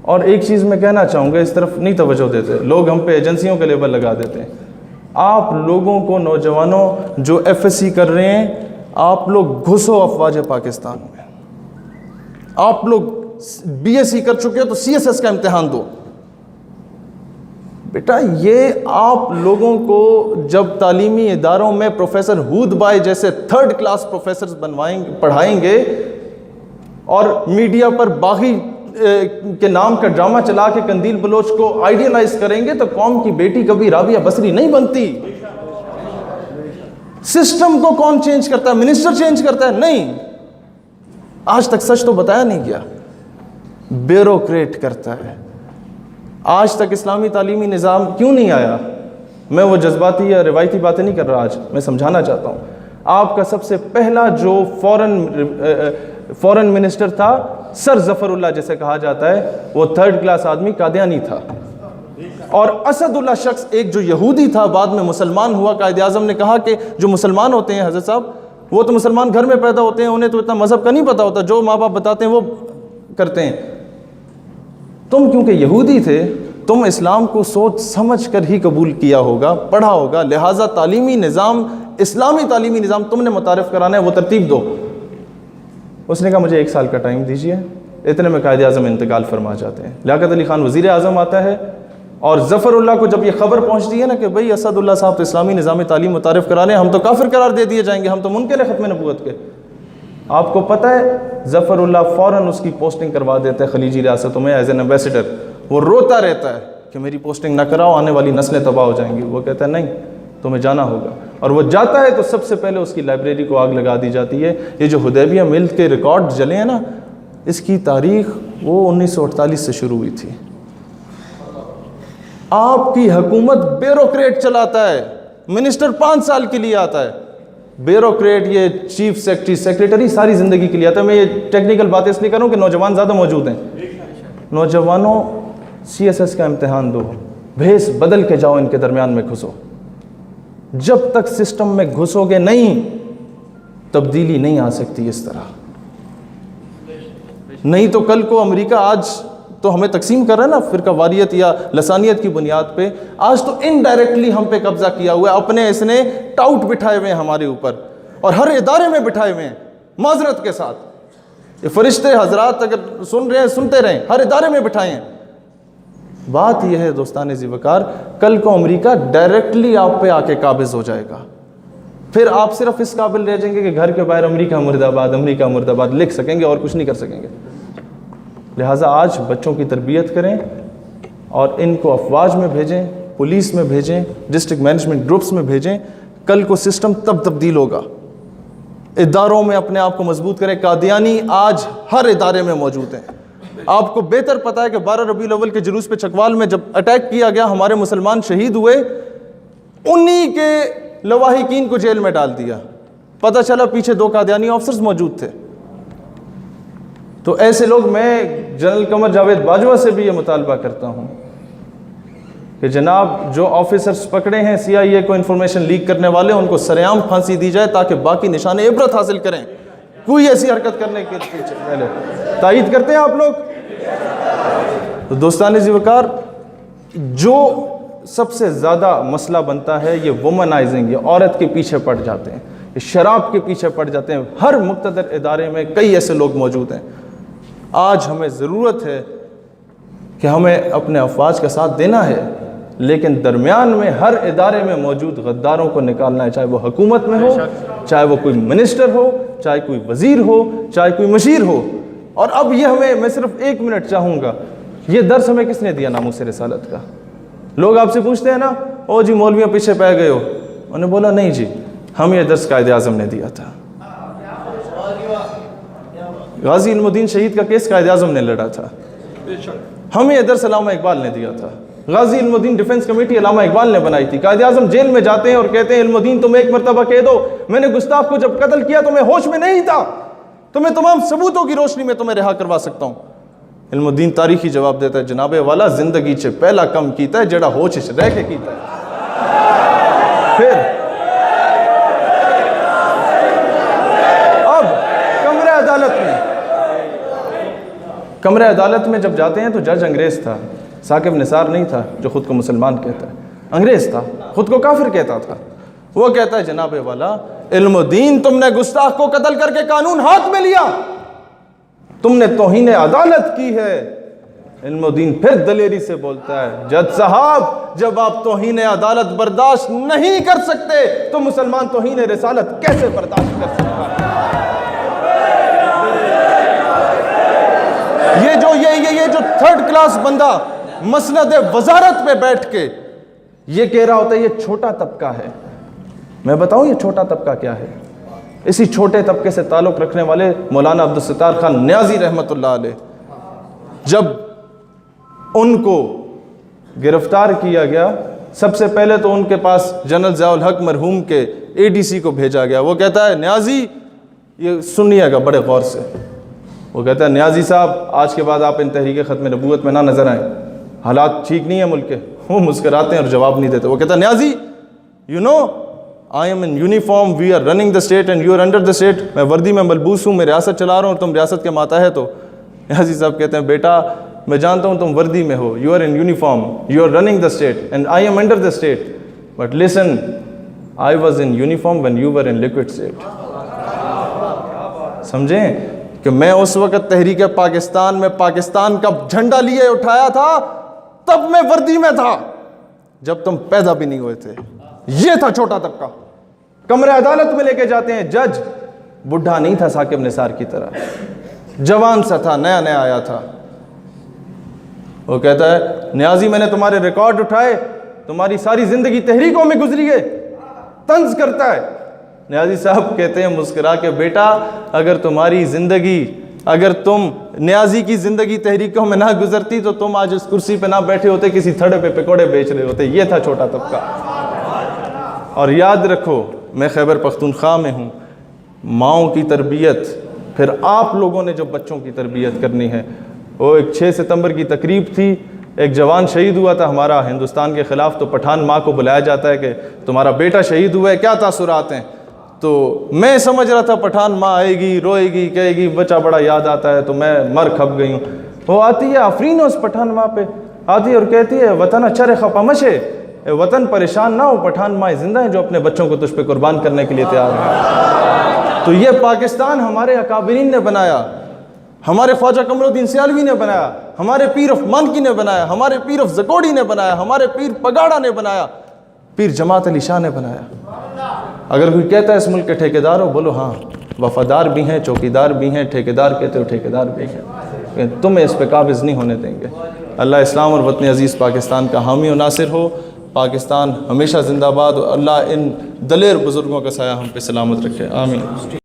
اور ایک چیز میں کہنا چاہوں گا، اس طرف نہیں توجہ دیتے لوگ، ہم پہ ایجنسیوں کے لیبل لگا دیتے ہیں. آپ لوگوں کو، نوجوانوں جو ایف ایس سی کر رہے ہیں، آپ لوگ گھسو افواج پاکستان میں. آپ لوگ بی ایس سی کر چکے ہو تو سی ایس ایس کا امتحان دو. بیٹا یہ آپ لوگوں کو جب تعلیمی اداروں میں پروفیسر ہود بھائی جیسے 3rd کلاس پروفیسرز پڑھائیں گے اور میڈیا پر باغی کے نام کا ڈرامہ چلا کے قندیل بلوچ کو آئیڈیلائز کریں گے تو قوم کی بیٹی کبھی رابعہ بصری نہیں بنتی. سسٹم کو کون چینج کرتا ہے؟ منسٹر چینج کرتا ہے؟ نہیں. آج تک سچ تو بتایا نہیں گیا، بیوروکریٹ کرتا ہے. آج تک اسلامی تعلیمی نظام کیوں نہیں آیا؟ میں وہ جذباتی یا روایتی باتیں نہیں کر رہا، آج میں سمجھانا چاہتا ہوں. آپ کا سب سے پہلا جو فورن منسٹر تھا، سر ظفر اللہ جسے کہا جاتا ہے، وہ 3rd کلاس آدمی قادیانی تھا. اور اسد اللہ شخص ایک جو یہودی تھا، بعد میں مسلمان ہوا. قائد اعظم نے کہا کہ جو مسلمان ہوتے ہیں حضرت صاحب، وہ تو مسلمان گھر میں پیدا ہوتے ہیں، انہیں تو اتنا مذہب کا نہیں پتہ ہوتا، جو ماں باپ بتاتے ہیں وہ کرتے ہیں. تم کیونکہ یہودی تھے، تم اسلام کو سوچ سمجھ کر ہی قبول کیا ہوگا، پڑھا ہوگا، لہٰذا تعلیمی نظام، اسلامی تعلیمی نظام تم نے متعارف کرانا ہے، وہ ترتیب دو. اس نے کہا مجھے 1 سال کا ٹائم دیجیے. اتنے میں قائد اعظم انتقال فرما جاتے ہیں. لیاقت علی خان وزیر اعظم آتا ہے، اور ظفر اللہ کو جب یہ خبر پہنچتی ہے نا کہ بھئی اسد اللہ صاحب تو اسلامی نظام تعلیم متعارف کرانے، ہم تو کافر قرار دے دیے جائیں گے، ہم تو منکر ہیں ختم نبوت کے. آپ کو پتہ ہے ظفر اللہ فوراً اس کی پوسٹنگ کروا دیتا ہے خلیجی ریاستوں میں ایز این ایمبیسڈر. وہ روتا رہتا ہے کہ میری پوسٹنگ نہ کراؤ، آنے والی نسلیں تباہ ہو جائیں گی. وہ کہتا ہے نہیں، تمہیں جانا ہوگا. اور وہ جاتا ہے تو سب سے پہلے اس کی لائبریری کو آگ لگا دی جاتی ہے. یہ جو حدیبیہ مل کے ریکارڈ جلے ہیں نا، اس کی تاریخ وہ 1948 سے شروع ہوئی تھی. آپ کی حکومت بیوروکریٹ چلاتا ہے، منسٹر 5 سال کے لیے آتا ہے. بیوروکریٹ، یہ چیف سیکریٹری ساری زندگی کے لیے آتا ہے. میں یہ ٹیکنیکل باتیں اس لیے کروں کہ نوجوان زیادہ موجود ہیں. نوجوانوں سی ایس ایس کا امتحان دو، بھیس بدل کے جاؤ، ان کے درمیان میں گھسو. جب تک سسٹم میں گھسو گے نہیں، تبدیلی نہیں آ سکتی اس طرح. نہیں تو کل کو امریکہ آج تو ہمیں تقسیم کر رہا ہے نا فرقہ واریت یا لسانیت کی بنیاد پہ، آج تو انڈائریکٹلی ہم پہ قبضہ کیا ہوا ہے. اپنے اس نے ٹاؤٹ بٹھائے ہوئے ہیں ہمارے اوپر، اور ہر ادارے میں بٹھائے ہوئے ہیں معذرت کے ساتھ. یہ فرشتے حضرات اگر سن رہے ہیں سنتے رہیں، ہر ادارے میں بٹھائے ہیں. بات یہ ہے دوستان ذی وقار، کل کو امریکہ ڈائریکٹلی آپ پہ آ کے قابض ہو جائے گا. پھر آپ صرف اس قابل رہ جائیں گے کہ گھر کے باہر امریکہ مرد آباد، امریکہ مرد آباد لکھ سکیں گے اور کچھ نہیں کر سکیں گے. لہٰذا آج بچوں کی تربیت کریں اور ان کو افواج میں بھیجیں، پولیس میں بھیجیں، ڈسٹرکٹ مینجمنٹ گروپس میں بھیجیں. کل کو سسٹم تب تبدیل ہوگا. اداروں میں اپنے آپ کو مضبوط کریں. قادیانی آج ہر ادارے میں موجود ہیں. آپ کو بہتر پتہ ہے کہ 12 ربیع الاول کے جلوس پہ چکوال میں جب اٹیک کیا گیا، ہمارے مسلمان شہید ہوئے، انہی کے لواحقین کو جیل میں ڈال دیا. پتہ چلا پیچھے 2 قادیانی آفسرز موجود تھے. تو ایسے لوگ، میں جنرل قمر جاوید باجوہ سے بھی یہ مطالبہ کرتا ہوں کہ جناب جو آفیسرز پکڑے ہیں سی آئی اے کو انفارمیشن لیک کرنے والے، ان کو سرعام پھانسی دی جائے تاکہ باقی نشان عبرت حاصل کریں. کوئی ایسی حرکت کرنے کے پیچھے پہلے تائید کرتے ہیں آپ لوگ. تو دوستان ذی وقار، جو سب سے زیادہ مسئلہ بنتا ہے یہ وومنائزنگ، یہ عورت کے پیچھے پڑ جاتے ہیں، یہ شراب کے پیچھے پڑ جاتے ہیں. ہر مقتدر ادارے میں کئی ایسے لوگ موجود ہیں. آج ہمیں ضرورت ہے کہ ہمیں اپنے افواج کا ساتھ دینا ہے، لیکن درمیان میں ہر ادارے میں موجود غداروں کو نکالنا ہے، چاہے وہ حکومت میں ہو، چاہے وہ کوئی منسٹر ہو، چاہے کوئی وزیر ہو، چاہے کوئی مشیر ہو. اور اب یہ میں صرف 1 منٹ چاہوں گا، یہ درس ہمیں کس نے دیا ناموس رسالت کا؟ لوگ آپ سے پوچھتے ہیں نا، او جی مولویوں پیچھے پہ گئے ہو. انہوں نے بولا نہیں جی، ہم یہ درس قائد اعظم نے دیا تھا. غازی علم الدین شہید کا کیس قائد اعظم نے لڑا تھا. ہمیں یہ درس علامہ اقبال نے دیا تھا. غازی علم الدین ڈیفنس کمیٹی علامہ اقبال نے بنائی تھی. قائد اعظم جیل میں جاتے ہیں اور کہتے ہیں علم الدین تم ایک مرتبہ کہہ دو میں نے گستاخ کو جب قتل کیا تو میں ہوش میں نہیں تھا، تو میں تمام ثبوتوں کی روشنی میں تمہیں رہا کروا سکتا ہوں. علم الدین تاریخی جواب دیتا ہے، جناب والا زندگی چے پہلا کم کیتا ہے جڑا ہوش چ رہ کے کیتا ہے. پھر اب کمرہ کمرہ عدالت میں جب جاتے ہیں تو جج انگریز تھا، ثاقب نثار نہیں تھا جو خود کو مسلمان کہتا ہے، انگریز تھا، خود کو کافر کہتا تھا۔ وہ کہتا ہے جناب والا علم و دین، تم نے گستاخ کو قتل کر کے قانون ہاتھ میں لیا، تم نے توہین عدالت کی ہے۔ علم و دین پھر دلیری سے بولتا ہے جج صاحب جب آپ توہین عدالت برداشت نہیں کر سکتے تو مسلمان توہین رسالت کیسے برداشت کر سکتا ہے؟ یہ جو تھرڈ کلاس بندہ مسند وزارت پہ بیٹھ کے یہ کہہ رہا ہوتا ہے یہ چھوٹا طبقہ ہے، میں بتاؤں یہ چھوٹا طبقہ کیا ہے؟ اسی چھوٹے طبقے سے تعلق رکھنے والے مولانا عبدالستار خان نیازی رحمۃ اللہ علیہ، جب ان کو گرفتار کیا گیا سب سے پہلے تو ان کے پاس جنرل ضیاء الحق مرحوم کے اے ڈی سی کو بھیجا گیا۔ وہ کہتا ہے نیازی، یہ سنیے گا بڑے غور سے، وہ کہتا ہے نیازی صاحب آج کے بعد آپ ان تحریک ختم نبوت میں نہ نظر آئیں، حالات ٹھیک نہیں ہیں ملک کے۔ وہ مسکراتے ہیں اور جواب نہیں دیتے۔ وہ کہتا ہے Niazi you know I am in uniform, we are running the state and you are under the state, میں وردی میں ملبوس ہوں، میں ریاست چلا رہا ہوں اور تم ریاست کے ماتحت ہو۔ نیازی صاحب کہتے ہیں بیٹا میں جانتا ہوں تم وردی میں ہو، you are in uniform, you are running the state and I am under the state, but listen I was in uniform when you were in liquid state. سمجھیں کہ میں اس وقت تحریک پاکستان میں پاکستان کا جھنڈا لیے اٹھایا تھا، تب میں وردی میں تھا جب تم پیدا بھی نہیں ہوئے تھے۔ یہ تھا چھوٹا طبقہ۔ کمرہ عدالت میں لے کے جاتے ہیں، جج بڈھا نہیں تھا ثاقب نثار کی طرح، جوان سا تھا، نیا نیا آیا تھا۔ وہ کہتا ہے نیازی میں نے تمہارے ریکارڈ اٹھائے، تمہاری ساری زندگی تحریکوں میں گزری ہے، طنز کرتا ہے۔ نیازی صاحب کہتے ہیں مسکرا کے بیٹا اگر تمہاری زندگی، اگر تم نیازی کی زندگی تحریکوں میں نہ گزرتی تو تم آج اس کرسی پہ نہ بیٹھے ہوتے، کسی تھڑے پہ پکوڑے بیچ رہے ہوتے۔ یہ تھا چھوٹا طبقہ۔ اور یاد رکھو میں خیبر پختونخوا میں ہوں، ماؤں کی تربیت، پھر آپ لوگوں نے جو بچوں کی تربیت کرنی ہے۔ وہ ایک 6 ستمبر کی تقریب تھی، ایک جوان شہید ہوا تھا ہمارا ہندوستان کے خلاف، تو پٹھان ماں کو بلایا جاتا ہے کہ تمہارا بیٹا شہید ہوا ہے، کیا تاثرات ہیں؟ تو میں سمجھ رہا تھا پٹھان ماں آئے گی، روئے گی، کہے گی بچہ بڑا یاد آتا ہے، تو میں مر کھپ گئی ہوں۔ وہ آتی ہے آفرین اس پٹھان ماں پہ، آتی ہے اور کہتی ہے وطن اچھر خپمشے، وطن پریشان نہ ہو، پٹھان ماں زندہ ہیں جو اپنے بچوں کو تجھ پہ قربان کرنے کے لیے تیار ہیں۔ تو یہ پاکستان ہمارے اکابرین نے بنایا، ہمارے خواجہ قمر الدین سیالوی نے بنایا، ہمارے پیر اف مانکی نے بنایا، ہمارے پیر اف زکوڑی نے بنایا، ہمارے پیر پگاڑا نے بنایا، پیر جماعت علی شاہ نے بنایا۔ اگر کوئی کہتا ہے اس ملک کے ٹھیکیدار ہو، بولو ہاں وفادار بھی ہیں، چوکیدار بھی ہیں، ٹھیکیدار کہتے ہو ٹھیکیدار بھی ہیں، تمہیں اس پہ قابض نہیں ہونے دیں گے۔ اللہ اسلام اور وطن عزیز پاکستان کا حامی و ناصر ہو۔ پاکستان ہمیشہ زندہ باد، اللہ ان دلیر بزرگوں کا سایہ ہم پہ سلامت رکھے، آمین۔